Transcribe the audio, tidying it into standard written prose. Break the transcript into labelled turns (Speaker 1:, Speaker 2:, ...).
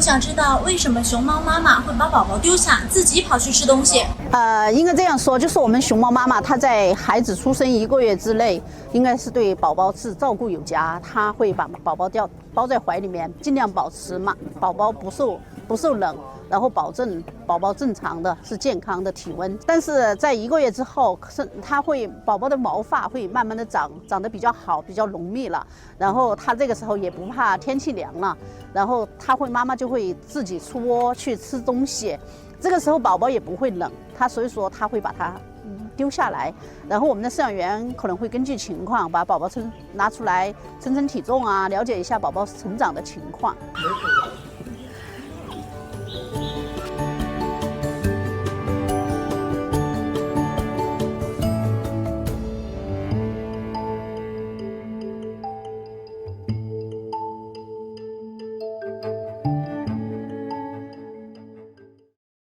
Speaker 1: 想知道为什么熊猫妈妈会把宝宝丢下，自己跑去吃东西？
Speaker 2: 应该这样说，就是我们熊猫妈妈，她在孩子出生1个月之内，应该是对宝宝是照顾有加，她会把宝宝包在怀里面，尽量保持宝宝不受冷，然后保证宝宝正常的是健康的体温。但是在1个月之后，宝宝的毛发会慢慢的长得比较好，比较浓密了，然后他这个时候也不怕天气凉了，然后妈妈就会自己出窝去吃东西。这个时候宝宝也不会冷，所以说他会把它丢下来，然后我们的饲养员可能会根据情况把宝宝拿出来称体重啊，了解一下宝宝成长的情况。